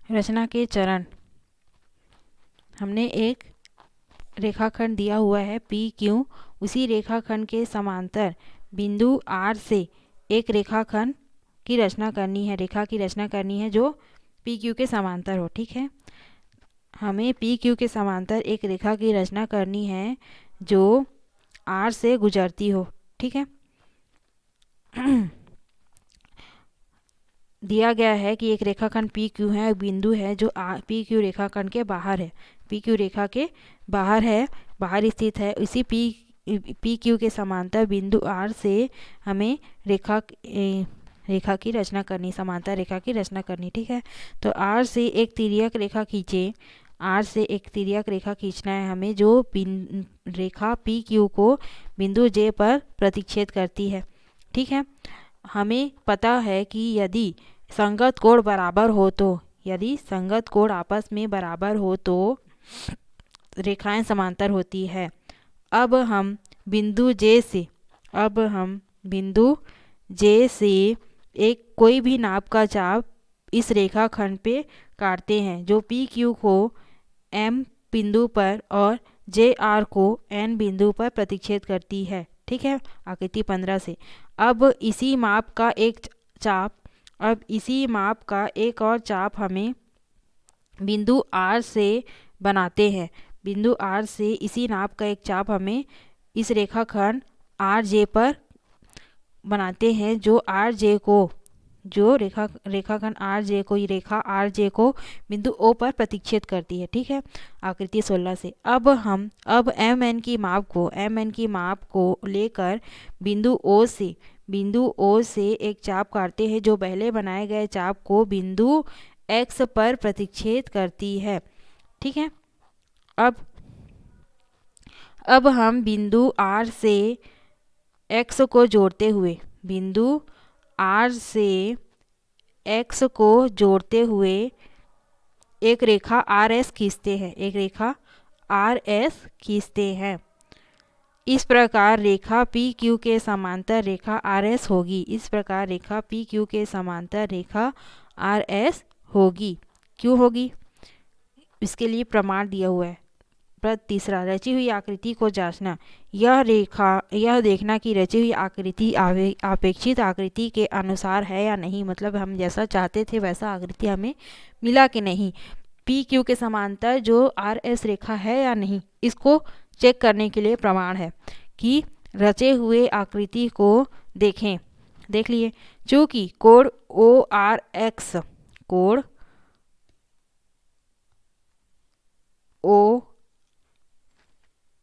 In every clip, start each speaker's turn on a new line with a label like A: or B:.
A: रचना के चरण। हमने एक रेखाखंड दिया हुआ है पी क्यू। उसी रेखाखंड के समांतर बिंदु आर से एक रेखाखंड की रचना करनी है, रेखा की रचना करनी है जो पी क्यू के समांतर हो। ठीक है, हमें पी क्यू के समांतर एक रेखा की रचना करनी है जो आर से गुजरती हो। ठीक है दिया गया है कि एक रेखाखंड पी क्यू है, बिंदु है जो पी क्यू रेखाखंड के बाहर है, पी क्यू रेखा के बाहर है, बाहर स्थित है। इसी पी क्यू के समांतर बिंदु आर से हमें रेखा की रचना करनी, समांतर रेखा की रचना करनी। ठीक है, तो आर से एक तिर्यक रेखा खींचे। आर से एक तिर्यक रेखा खींचना है हमें जो रेखा पी क्यू को बिंदु जे पर प्रतिच्छेद करती है। ठीक है, हमें पता है कि यदि संगत कोण बराबर हो तो, यदि संगत कोण आपस में बराबर हो तो रेखाएं समांतर होती है। अब हम बिंदु जे से एक कोई भी नाप का चाप इस रेखाखंड पे काटते हैं जो पी क्यू को एम बिंदु पर और जे आर को एन बिंदु पर प्रतिच्छेद करती है। ठीक है, आकृति 15 से। अब इसी माप का एक और चाप हमें बिंदु आर से बनाते हैं। बिंदु आर से इसी नाप का एक चाप हमें इस रेखाखंड आर जे पर बनाते हैं जो रेखाखंड आर जे को, रेखा आर जे को बिंदु ओ पर प्रतिच्छेद करती है। ठीक है, आकृति 16 से। अब एम एन की माप को लेकर बिंदु ओ से एक चाप काटते हैं जो पहले बनाए गए चाप को बिंदु एक्स पर प्रतिच्छेद करती है। ठीक है, अब हम बिंदु आर से एक्स को जोड़ते हुए एक रेखा आर एस खींचते हैं। इस प्रकार रेखा पी क्यू के समांतर रेखा आर एस होगी। क्यों होगी, इसके लिए प्रमाण दिया हुआ है। तीसरा, रची हुई आकृति को जांचना। यह देखना कि रची हुई आकृति अपेक्षित आकृति के अनुसार है या नहीं, मतलब हम जैसा चाहते थे वैसा आकृति हमें मिला कि नहीं। पी क्यू के समांतर जो आर एस रेखा है या नहीं, इसको चेक करने के लिए प्रमाण है कि रचे हुए आकृति को देख लिए। चूंकि कोण ओ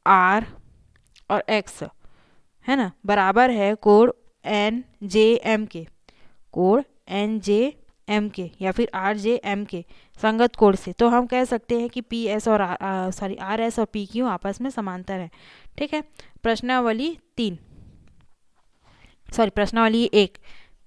A: आर और एक्स है ना, बराबर है कोण एन जे एम के या फिर आर जे एम के संगत कोण से, तो हम कह सकते हैं कि पी एस और आर एस और पी क्यू आपस में समांतर है। ठीक है, प्रश्नावली 1।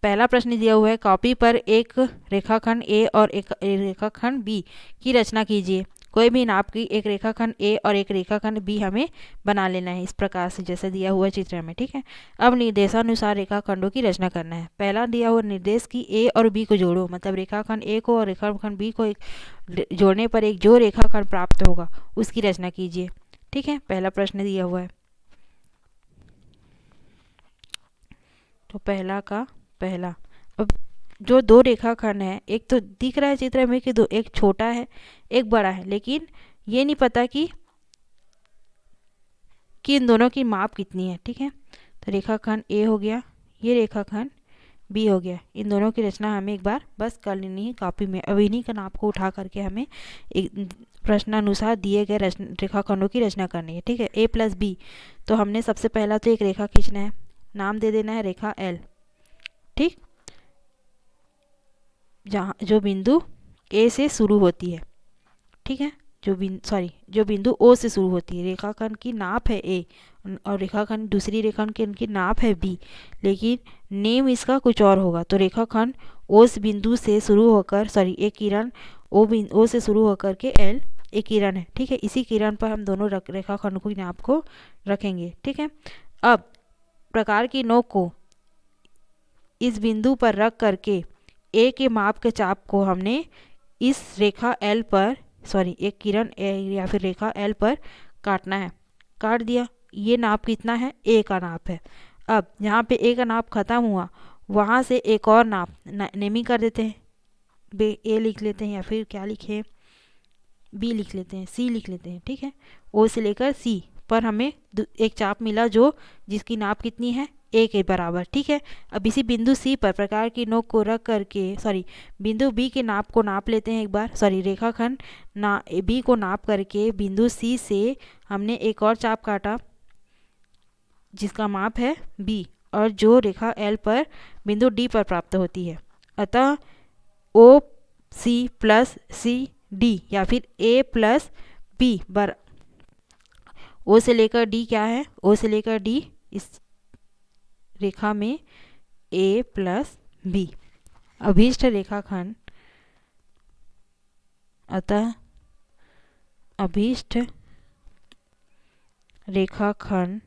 A: पहला प्रश्न दिया हुआ है, कॉपी पर एक रेखाखंड ए और एक रेखाखंड बी की रचना कीजिए। कोई भी नाप की एक रेखाखंड ए और एक रेखाखंड बी हमें बना लेना है इस प्रकार से जैसे दिया हुआ चित्र में। ठीक है, अब निर्देशानुसार रेखाखंडों की रचना करना है। पहला दिया हुआ निर्देश की ए और बी को जोड़ो, मतलब रेखाखंड ए को और रेखाखंड बी को एक जोड़ने पर एक जो रेखाखंड प्राप्त होगा उसकी रचना कीजिए। ठीक है, पहला प्रश्न दिया हुआ है। तो पहला अब जो दो रेखाखंड है, एक तो दिख रहा है चित्र में कि एक छोटा है एक बड़ा है, लेकिन ये नहीं पता कि इन दोनों की माप कितनी है। ठीक है, तो रेखाखंड ए हो गया, ये रेखाखंड बी हो गया। इन दोनों की रचना हमें एक बार बस कर लेनी है कॉपी में। अब इन्हीं का नाप को उठा करके हमें एक प्रश्नानुसार दिए गए रेखाखंडों की रचना करनी है। ठीक है, ए प्लस बी, तो हमने सबसे पहला तो एक रेखा खींचना है, नाम दे देना है रेखा एल। ठीक, जो बिंदु ए से शुरू होती है। ठीक है, जो बिंदु ओ से शुरू होती है। रेखाखंड की नाप है ए और रेखाखंड दूसरी रेखाखंड की इनकी नाप है बी, लेकिन नेम इसका कुछ और होगा। तो रेखाखंड ओ से बिंदु से शुरू होकर एक किरण ओ से शुरू होकर के एल एक किरण है। ठीक है, इसी किरण पर हम दोनों रेखाखंड की नाप को रखेंगे। ठीक है, अब प्रकार की नोक को इस बिंदु पर रख करके ए के माप के चाप को हमने इस रेखा एल पर एक किरण या फिर रेखा एल पर काटना है। काट दिया। ये नाप कितना है? ए का नाप है। अब यहाँ पे ए का नाप खत्म हुआ, वहाँ से एक और नाप नेमिंग कर देते हैं। ए लिख लेते हैं या फिर क्या लिखे, बी लिख लेते हैं, सी लिख लेते हैं। ठीक है, ओ से लेकर सी पर हमें एक चाप मिला जो जिसकी नाप कितनी है? ए के बराबर। ठीक है, अब इसी बिंदु सी पर प्रकार की नोक को रख करके बिंदु बी के नाप को नाप लेते हैं एक बार। रेखाखंड बी को नाप करके बिंदु सी से हमने एक और चाप काटा जिसका माप है बी, और जो रेखा एल पर बिंदु डी पर प्राप्त होती है। अतः ओ सी प्लस सी डी या फिर ए प्लस बी बर ओ से लेकर डी क्या है? ओ से लेकर डी इस रेखा में ए प्लस बी। अभीष्ट रेखाखंड, अतः अभीष्ट रेखाखंड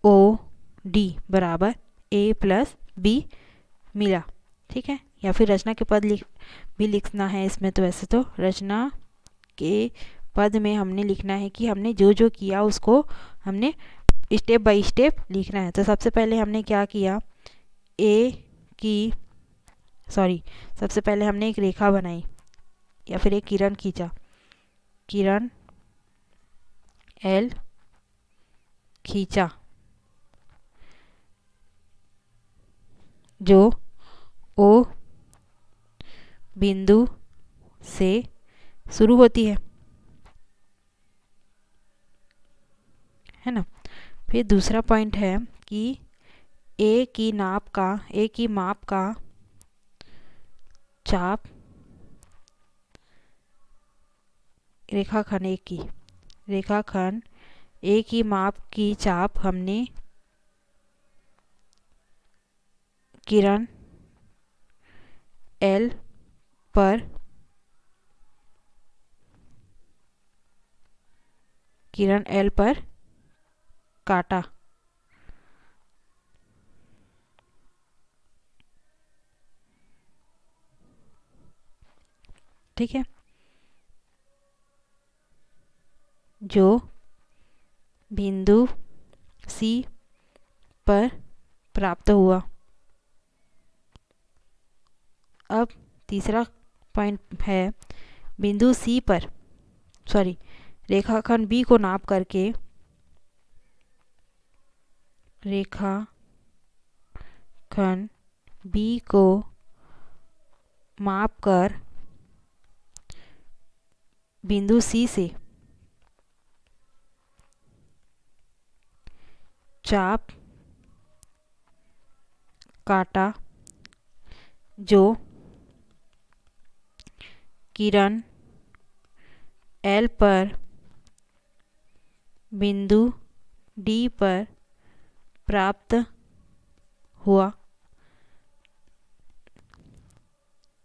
A: ओ डी बराबर ए प्लस बी मिला। ठीक है, या फिर रचना के पद भी लिखना है इसमें। तो वैसे तो रचना के पद में हमने लिखना है कि हमने जो जो किया उसको हमने स्टेप बाय स्टेप लिखना है। तो सबसे पहले हमने क्या किया, सबसे पहले हमने एक रेखा बनाई या फिर एक किरण खींचा, किरण एल खींचा जो ओ बिंदु से शुरू होती है ना। फिर दूसरा पॉइंट है कि ए की माप का चाप रेखाखंड ए की माप की चाप हमने किरण एल पर काटा। ठीक है, जो बिंदु सी पर प्राप्त हुआ। अब तीसरा पॉइंट है बिंदु सी पर रेखाखंड बी को नाप करके रेखाखंड बी को माप कर बिंदु सी से चाप काटा जो किरण एल पर बिंदु डी पर प्राप्त हुआ।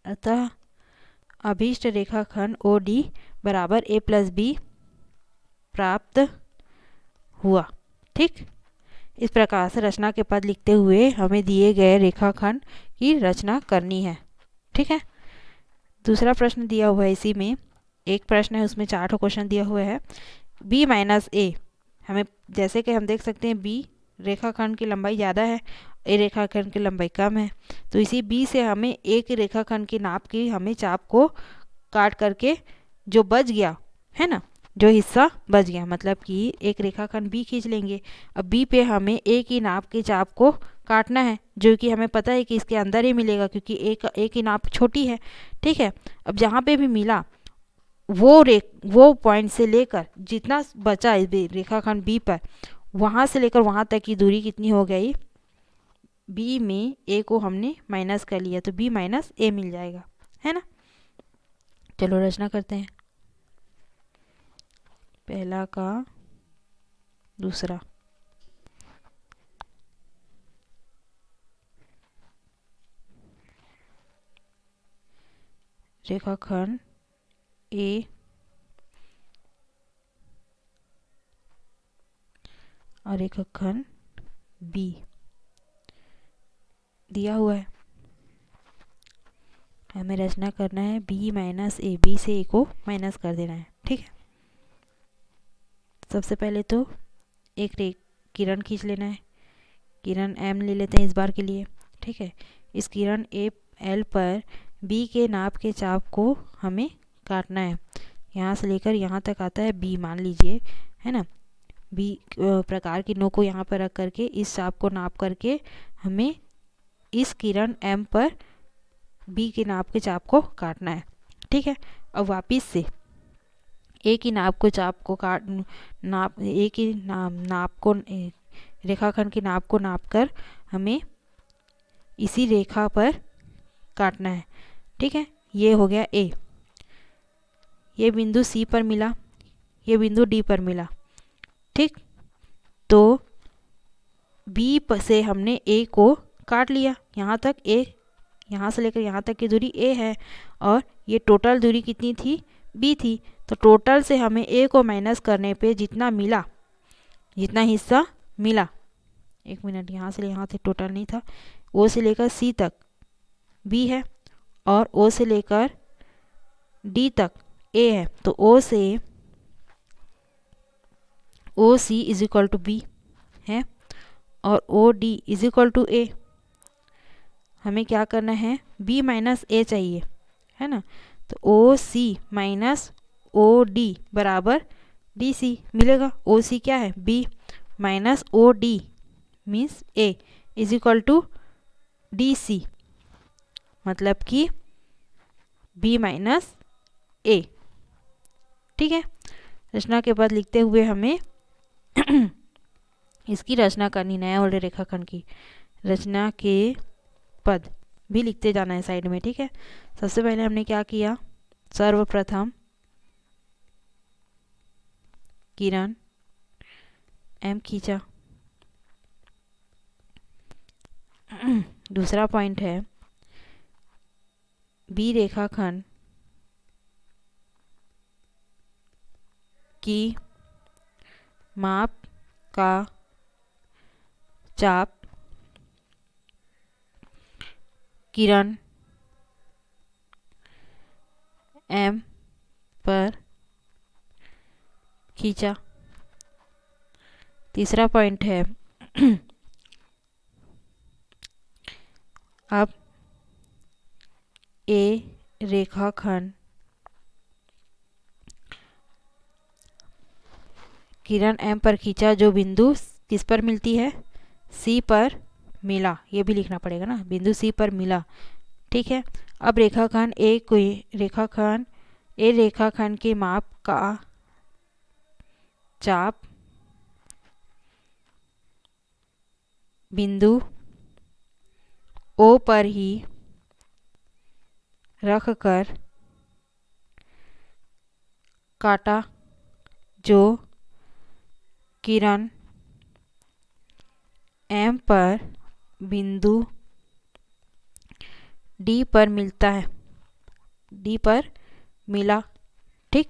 A: अतः अभीष्ट रेखाखंड ओ डी बराबर ए प्लस बी प्राप्त हुआ। ठीक, इस प्रकार से रचना के पद लिखते हुए हमें दिए गए रेखाखंड की रचना करनी है। ठीक है, दूसरा प्रश्न दिया हुआ है इसी में, एक प्रश्न है उसमें 4 क्वेश्चन दिया हुआ है। बी माइनस ए, हमें जैसे कि हम देख सकते हैं बी रेखाखंड की लंबाई ज़्यादा है, ए रेखाखंड की लंबाई कम है। तो इसी बी से हमें एक रेखाखंड की नाप की हमें चाप को काट करके जो बच गया है ना, जो हिस्सा बच गया, मतलब कि एक रेखाखंड बी खींच लेंगे। अब बी पे हमें ए की नाप के चाप को काटना है, जो कि हमें पता है कि इसके अंदर ही मिलेगा क्योंकि ए की नाप छोटी है। ठीक है, अब जहाँ पे भी मिला वो पॉइंट से लेकर जितना बचा रेखाखंड बी पर, वहाँ से लेकर वहाँ तक की दूरी कितनी हो गई, बी में ए को हमने माइनस कर लिया तो बी माइनस ए मिल जाएगा, है ना। चलो रचना करते हैं, पहला का दूसरा। रेखाखंड ए और रेखाखंड बी दिया हुआ है हमें रचना करना है बी माइनस ए, बी से ए को माइनस कर देना है। ठीक है, सबसे पहले तो एक किरण खींच लेना है, किरण एम ले लेते हैं इस बार के लिए। ठीक है, इस किरण ए एल पर बी के नाप के चाप को हमें काटना है। यहाँ से लेकर यहाँ तक आता है बी, मान लीजिए, है ना। बी प्रकार की नोक को यहाँ पर रख करके इस चाप को नाप करके हमें इस किरण एम पर बी के नाप के चाप को काटना है। ठीक है, अब वापिस से ए की नाप को चाप को नाप ए की नाप को रेखाखंड की नाप को नाप कर हमें इसी रेखा पर काटना है। ठीक है, ये हो गया ए, ये बिंदु सी पर मिला, ये बिंदु डी पर मिला। ठीक, तो बी से हमने ए को काट लिया, यहाँ तक ए, यहाँ से लेकर यहाँ तक की दूरी ए है, और ये टोटल दूरी कितनी थी, बी थी। तो टोटल से हमें ए को माइनस करने पे जितना मिला, जितना हिस्सा मिला, एक मिनट, यहाँ से यहाँ से टोटल नहीं था, ओ से लेकर सी तक बी है और ओ से लेकर डी तक ए है। तो ओ से O C is equal to B है और O D is equal to A. हमें क्या करना है, बी माइनस ए चाहिए, है ना। तो O C minus O D बराबर डी सी मिलेगा। ओ सी क्या है, B, minus O D means A is equal to D C, मतलब कि बी माइनस ए। ठीक है, रचना के बाद लिखते हुए हमें इसकी रचना करनी, नया वाले रेखाखंड की रचना के पद भी लिखते जाना है साइड में। ठीक है, सबसे पहले हमने क्या किया, सर्वप्रथम किरण एम खींचा। दूसरा पॉइंट है बी रेखाखंड की माप का चाप किरण एम पर खींचा। तीसरा पॉइंट है अब ए रेखाखंड किरण एम पर खींचा जो बिंदु किस पर मिलती है, सी पर मिला, ये भी लिखना पड़ेगा ना, बिंदु सी पर मिला। ठीक है, अब रेखाखंड ए रेखाखंड के माप का चाप बिंदु ओ पर ही रख कर काटा जो किरण एम पर बिंदु डी पर मिलता है, डी पर मिला। ठीक,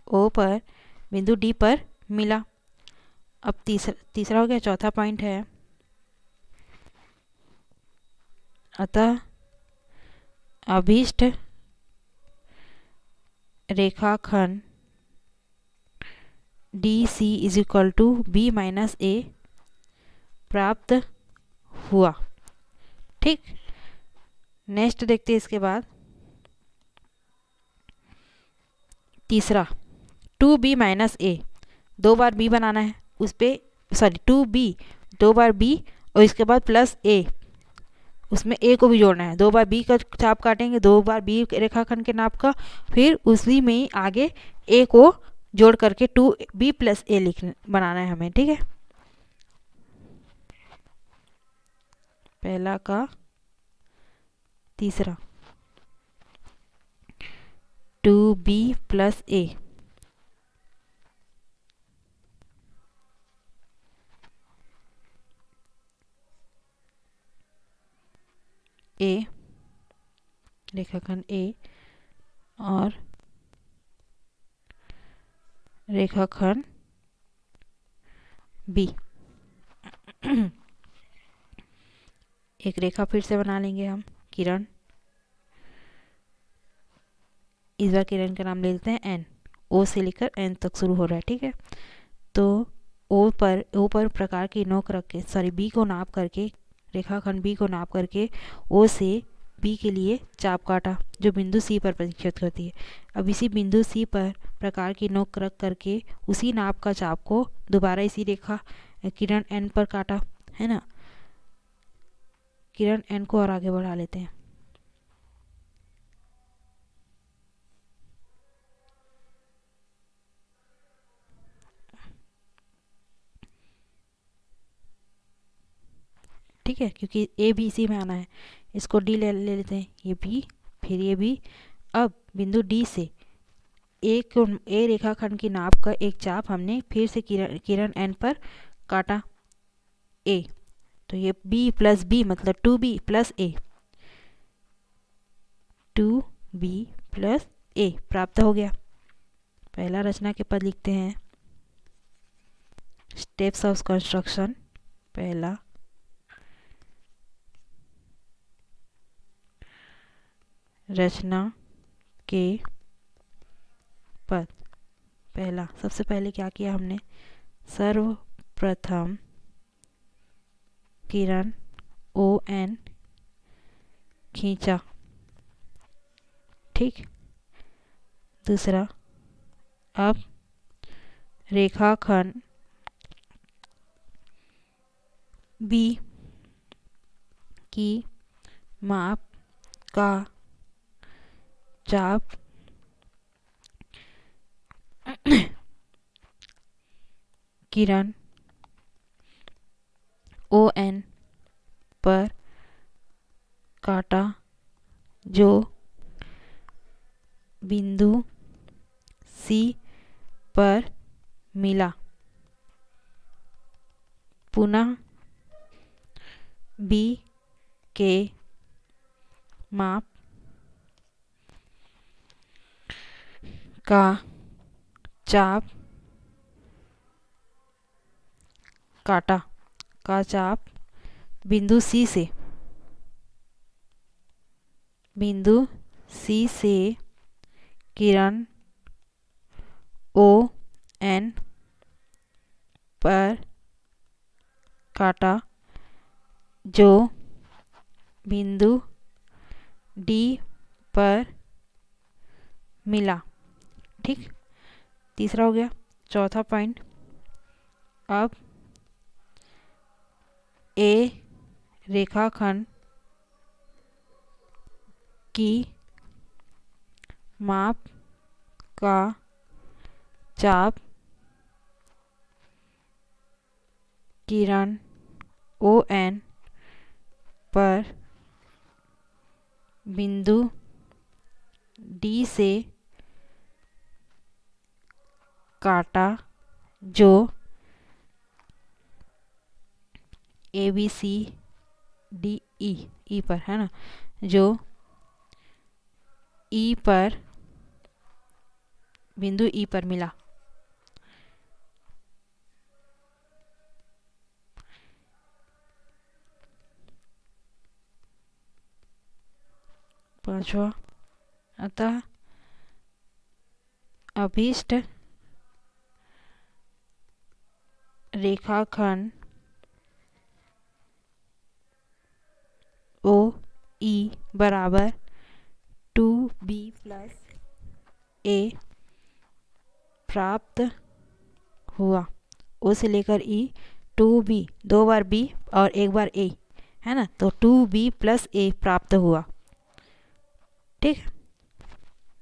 A: ओ पर बिंदु डी पर मिला। अब तीसरा हो गया। चौथा पॉइंट है अतः अभीष्ट रेखाखंड D C is equal to B minus A प्राप्त हुआ। ठीक, नेक्स्ट देखते हैं इसके बाद तीसरा, टू बी माइनस ए, दो बार बी बनाना है, उस पे सॉरी टू बी, दो बार बी और इसके बाद प्लस ए, उसमें ए को भी जोड़ना है। दो बार बी का चाप काटेंगे, दो बार बी रेखाखंड के नाप का, फिर उसी में आगे ए को जोड़ करके टू बी प्लस ए बनाना है हमें। ठीक है, पहला का तीसरा, टू बी प्लस ए, ए रेखाखंड ए और रेखाखंड बी। एक रेखा फिर से बना लेंगे हम, किरण इस बार किरण का नाम ले लेते हैं एन, ओ से लेकर एन तक शुरू हो रहा है, ठीक है। तो ओ पर प्रकार की नोक रख के, सॉरी बी को नाप करके, रेखाखंड बी को नाप करके ओ से बी के लिए चाप काटा जो बिंदु सी पर प्रतिच्छेद करती है। अब इसी बिंदु सी पर प्रकार की नोक रख करके उसी नाप का चाप को दोबारा इसी रेखा किरण एन पर काटा, है ना। किरण एन को और आगे बढ़ा लेते हैं। ठीक है, क्योंकि ए भी इसी में आना है, इसको डी ले लेते हैं, ये बी फिर ये बी। अब बिंदु डी से ए रेखाखंड की नाप का एक चाप हमने फिर से किरण एन पर काटा ए, तो ये बी प्लस बी मतलब 2b प्लस ए, 2b प्लस ए प्राप्त हो गया। पहला रचना के पद लिखते हैं, स्टेप्स ऑफ कंस्ट्रक्शन। पहला रचना के पद, पहला सबसे पहले क्या किया हमने, सर्वप्रथम किरण ओ एन खींचा, ठीक। दूसरा, अब रेखाखंड बी की माप का चाप किरण ओ एन पर काटा जो बिंदु सी पर मिला। पुनः बी के माप का चाप काटा, का चाप बिंदु सी से किरण ओ एन पर काटा जो बिंदु डी पर मिला, ठीक। तीसरा हो गया। चौथा पॉइंट, अब ए रेखाखंड की माप का चाप किरण ओ एन पर बिंदु डी से काटा जो A B C D E पर, है ना, जो ई पर बिंदु ई पर मिला। पांचवा, अतः अभीष्ट रेखाखंड ओ ई बराबर 2b प्लस ए प्राप्त हुआ। ओ से लेकर ई, 2b, 2 बार b और 1 बार ए, है ना, तो 2b प्लस ए प्राप्त हुआ, ठीक।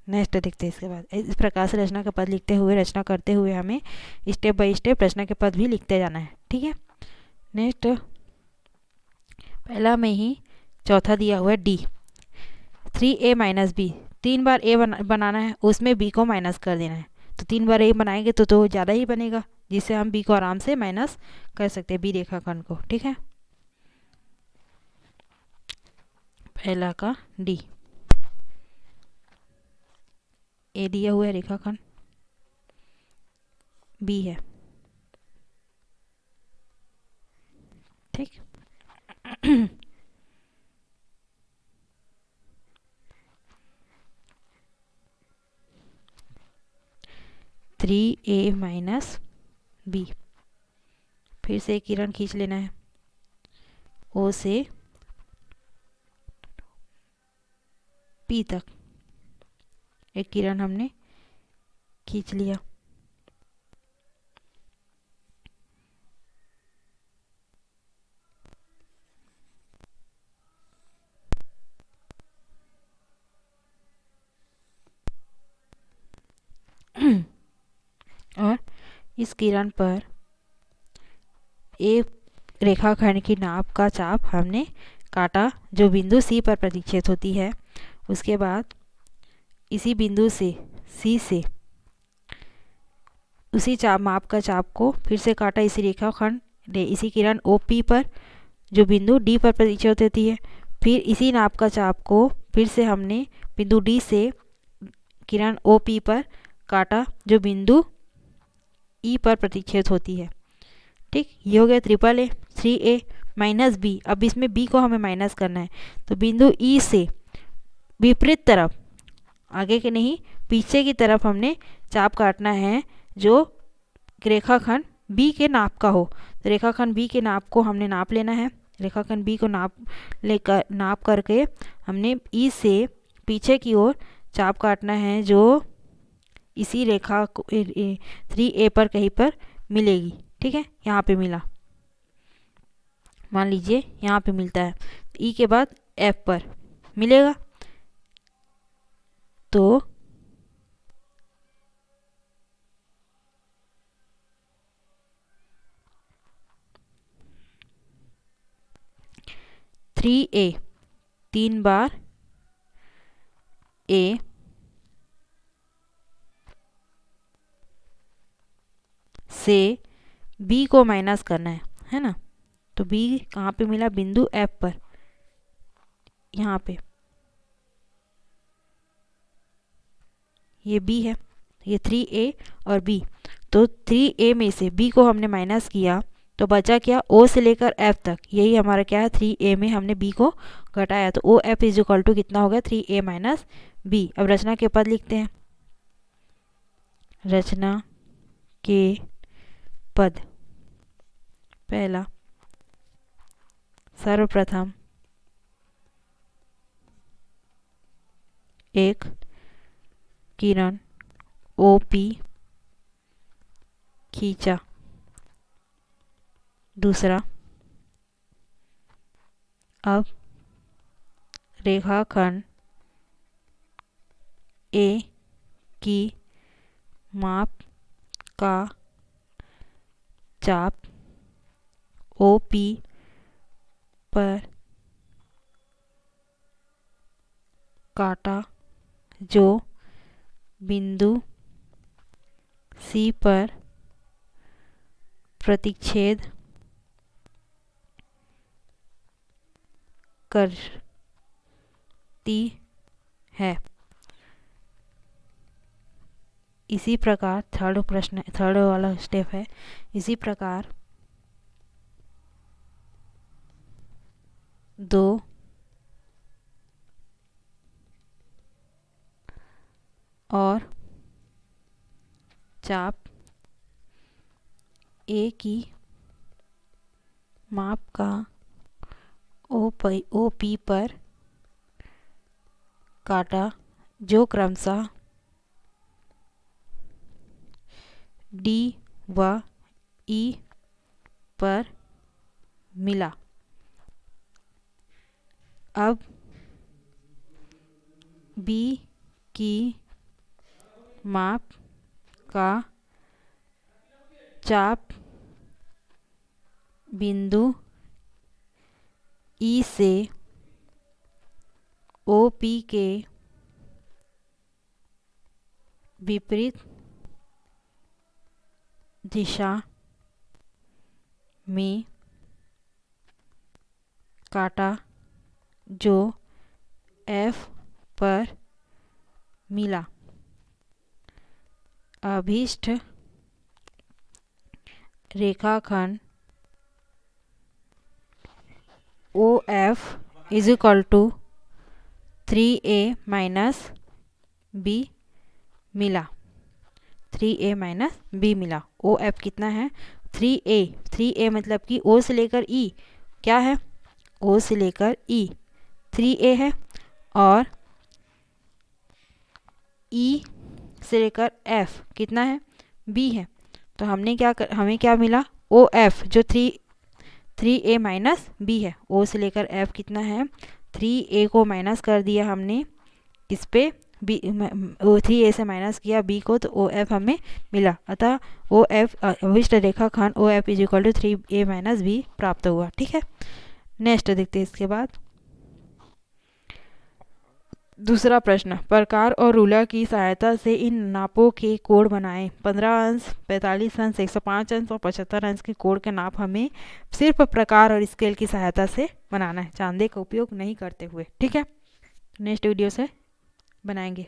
A: नेक्स्ट देखते हैं इसके बाद। इस प्रकार से रचना का पद लिखते हुए, रचना करते हुए हमें स्टेप बाय स्टेप रचना के पद भी लिखते जाना है, ठीक है। नेक्स्ट, पहला में ही चौथा दिया हुआ है डी, 3a माइनस बी, 3 बार ए बनाना है, उसमें बी को माइनस कर देना है, तो 3 बार ए बनाएंगे तो ज़्यादा ही बनेगा, जिससे हम बी को आराम से माइनस कर सकते हैं, बी रेखाखंड को, ठीक है। पहला का डी, ए दिया हुआ है, रेखाखंड बी है, ठीक। 3a minus B. फिर से एक किरण खींच लेना है, ओ से पी तक एक किरण हमने खींच लिया। और इस किरण पर एक रेखाखंड की नाप का चाप हमने काटा जो बिंदु सी पर प्रतिच्छेद होती है। उसके बाद इसी बिंदु से सी से उसी माप का चाप को फिर से काटा इसी रेखाखंड इसी किरण ओ पी पर जो बिंदु डी पर प्रतिच्छेद होती है। फिर इसी नाप का चाप को फिर से हमने बिंदु डी से किरण ओ पी पर काटा जो बिंदु ई पर प्रतिच्छेद होती है। ठीक, ये हो गया triple A. 3a minus B, अब इसमें बी को हमें माइनस करना है, तो बिंदु ई से विपरीत तरफ, आगे के नहीं पीछे की तरफ हमने चाप काटना है जो रेखाखंड बी के नाप का हो। तो रेखाखंड बी के नाप को हमने नाप लेना है। रेखाखंड बी को नाप करके हमने ई से पीछे की ओर चाप काटना है जो इसी रेखा 3a पर कहीं पर मिलेगी। ठीक है, यहाँ पे मिला, मान लीजिए यहाँ पे मिलता है, ई के बाद एफ पर मिलेगा। तो थ्री ए 3 बार ए से बी को माइनस करना है ना। तो बी कहाँ पे मिला, बिंदु एफ पर, यहाँ पे ये बी है, ये 3a और b। तो 3a में से b को हमने माइनस किया तो बचा क्या, o से लेकर f तक, यही हमारा क्या है, 3a में हमने b को घटाया तो O F is equal to कितना हो गया, 3a माइनस बी। अब रचना के पद लिखते हैं। रचना के पद, पहला, सर्वप्रथम एक किरण OP खींचा। दूसरा, अब रेखाखंड A की माप का चाप OP पर काटा जो बिंदु C पर प्रतिच्छेद करती है। इसी प्रकार थर्ड वाला स्टेप है। इसी प्रकार 2 और चाप A की माप का OP पर काटा जो क्रमशः D व E पर मिला। अब B की माप का चाप बिंदु E से OP के विपरीत दिशा में काटा जो F पर मिला। अभीष्ट रेखाखंड OF is equal to 3a minus b मिला। 3a माइनस बी मिला। ओ एफ कितना है 3a। 3a मतलब कि ओ से लेकर ई क्या है, ओ से लेकर ई 3a है, और ई से लेकर एफ कितना है बी है। तो हमें क्या मिला ओ एफ जो 3a माइनस बी है। ओ से लेकर एफ कितना है 3a को माइनस कर दिया हमने इस पे बी, 3a से माइनस किया b को, तो ओ एफ हमें मिला। अतः ओ एफ अभिष्ट रेखाखंड O F is equal to 3a minus B प्राप्त हुआ। ठीक है, नेक्स्ट देखते हैं इसके बाद दूसरा प्रश्न, प्रकार और रूलर की सहायता से इन नापों के कोड बनाएं। 15 अंश, 45 अंश, 105 अंश और 75 अंश के कोड के नाप हमें सिर्फ प्रकार और स्केल की सहायता से बनाना है, चांदे का उपयोग नहीं करते हुए। ठीक है, नेक्स्ट वीडियो से बनाएंगे।